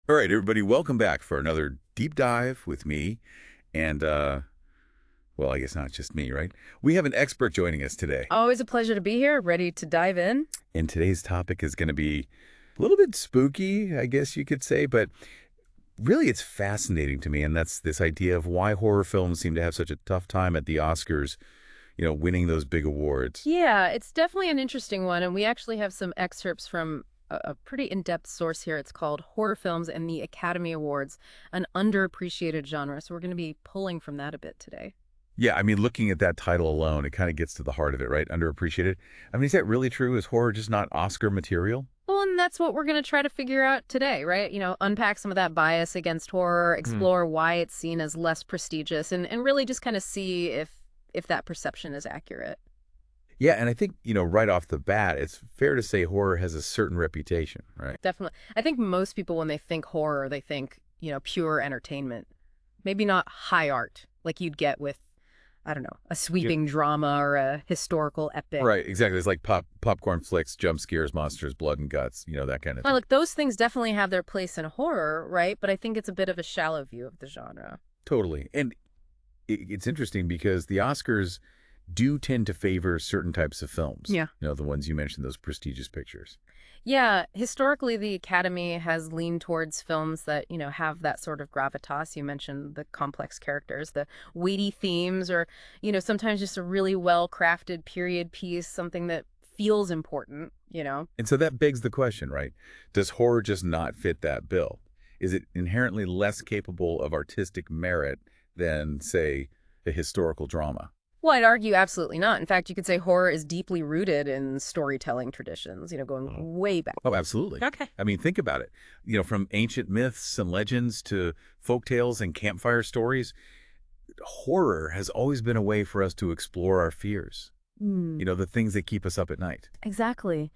All right, everybody, welcome back for another deep dive with me. And, well, I guess not just me, right? We have an expert joining us today. Always a pleasure to be here, ready to dive in. And today's topic is going to be a little bit spooky, I guess you could say, but really it's fascinating to me. And that's this idea of why horror films seem to have such a tough time at the Oscars, winning those big awards. Yeah, it's definitely an interesting one, and we actually have some excerpts from a pretty in-depth source here. It's called Horror Films and the Academy Awards, an underappreciated genre. So we're going to be pulling from that a bit today. Yeah, I mean, looking at that title alone, it kind of gets to the heart of it, right? Underappreciated. I mean, is that really true? Is horror just not Oscar material? Well, and that's what we're going to try to figure out today, right? Unpack some of that bias against horror, explore why it's seen as less prestigious, and really just kind of see if that perception is accurate. Yeah, and I think, right off the bat, it's fair to say horror has a certain reputation, right? Definitely. I think most people, when they think horror, they think, pure entertainment. Maybe not high art, like you'd get with, I don't know, a Yeah. sweeping drama or a historical epic. Right, exactly. It's like popcorn flicks, jump scares, monsters, blood and guts, that kind of Well, thing. look, those things definitely have their place in horror, right? But I think it's a bit of a shallow view of the genre. Totally. And it's interesting because the Oscars do tend to favor certain types of films. Yeah. The ones you mentioned, those prestigious pictures. Yeah, historically, the Academy has leaned towards films that, have that sort of gravitas. You mentioned the complex characters, the weighty themes, or, sometimes just a really well-crafted period piece, something that feels important. And so that begs the question, right? Does horror just not fit that bill? Is it inherently less capable of artistic merit than, say, a historical drama? Well, I'd argue absolutely not. In fact, you could say horror is deeply rooted in storytelling traditions, going way back. Oh, absolutely. Okay. I mean, think about it. From ancient myths and legends to folk tales and campfire stories, horror has always been a way for us to explore our fears, Hmm. the things that keep us up at night. Exactly.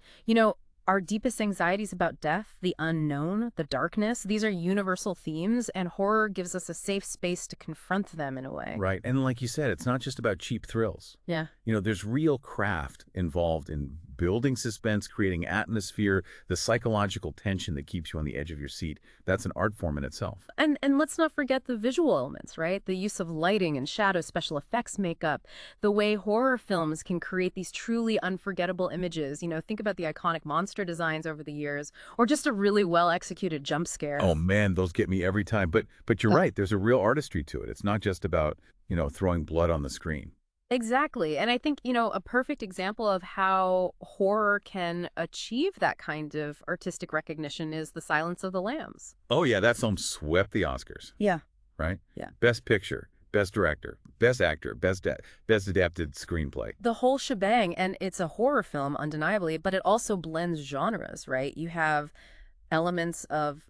Our deepest anxieties about death, the unknown, the darkness, these are universal themes, and horror gives us a safe space to confront them in a way. Right. And like you said, it's not just about cheap thrills. Yeah. There's real craft involved in building suspense, creating atmosphere, the psychological tension that keeps you on the edge of your seat. That's an art form in itself. And let's not forget the visual elements, right? The use of lighting and shadow, special effects makeup, the way horror films can create these truly unforgettable images. Think about the iconic monster designs over the years, or just a really well-executed jump scare. Oh man, those get me every time. But you're right. There's a real artistry to it. It's not just about, throwing blood on the screen. Exactly. And I think, a perfect example of how horror can achieve that kind of artistic recognition is The Silence of the Lambs. Oh yeah, that film swept the Oscars, Yeah. right? Yeah. Best picture, best director, best actor, best adapted screenplay. The whole shebang, and it's a horror film, undeniably, but it also blends genres, right? You have elements of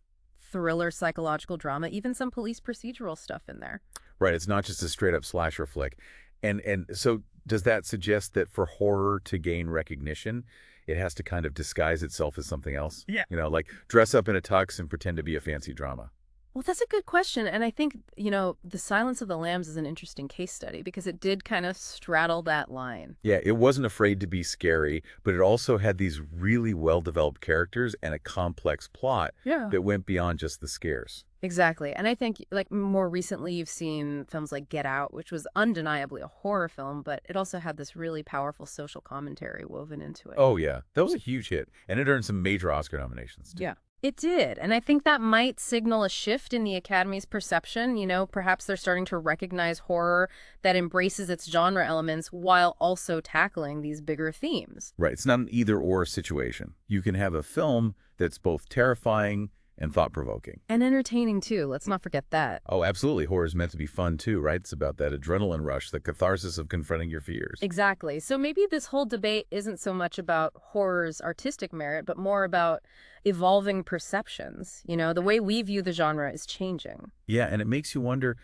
thriller, psychological drama, even some police procedural stuff in there. Right, it's not just a straight up slasher flick. And so does that suggest that for horror to gain recognition, it has to kind of disguise itself as something else? Yeah. Like dress up in a tux and pretend to be a fancy drama. Well, that's a good question. And I think, The Silence of the Lambs is an interesting case study because it did kind of straddle that line. Yeah, it wasn't afraid to be scary, but it also had these really well-developed characters and a complex plot Yeah. that went beyond just the scares. Exactly. And I think, like, more recently, you've seen films like Get Out, which was undeniably a horror film, but it also had this really powerful social commentary woven into it. Oh yeah, that was a huge hit, and it earned some major Oscar nominations too. Yeah. It did. And I think that might signal a shift in the Academy's perception. Perhaps they're starting to recognize horror that embraces its genre elements while also tackling these bigger themes. Right, it's not an either-or situation. You can have a film that's both terrifying and thought-provoking. And entertaining, too. Let's not forget that. Oh, absolutely. Horror is meant to be fun, too, right? It's about that adrenaline rush, the catharsis of confronting your fears. Exactly. So maybe this whole debate isn't so much about horror's artistic merit, but more about evolving perceptions. The way we view the genre is changing. Yeah, and it makes you wonder,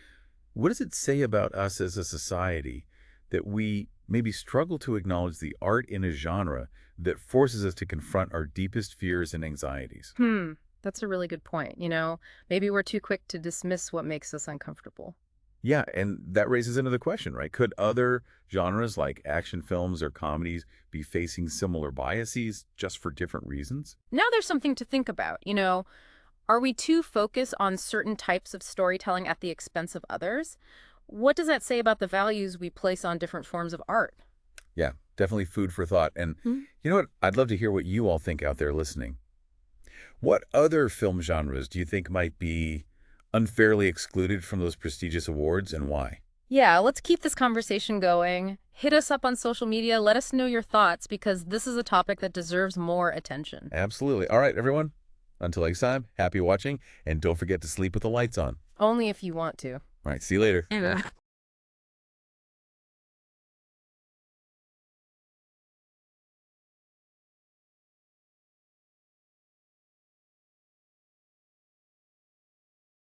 what does it say about us as a society that we maybe struggle to acknowledge the art in a genre that forces us to confront our deepest fears and anxieties? That's a really good point. Maybe we're too quick to dismiss what makes us uncomfortable. Yeah, and that raises another question, right? Could other genres like action films or comedies be facing similar biases just for different reasons? Now there's something to think about. Are we too focused on certain types of storytelling at the expense of others? What does that say about the values we place on different forms of art? Yeah, definitely food for thought. And Hmm? you know what? I'd love to hear what you all think out there listening. What other film genres do you think might be unfairly excluded from those prestigious awards and why? Yeah, let's keep this conversation going. Hit us up on social media. Let us know your thoughts because this is a topic that deserves more attention. Absolutely. All right, everyone. Until next time, happy watching, and don't forget to sleep with the lights on. Only if you want to. All right, see you later. Yeah.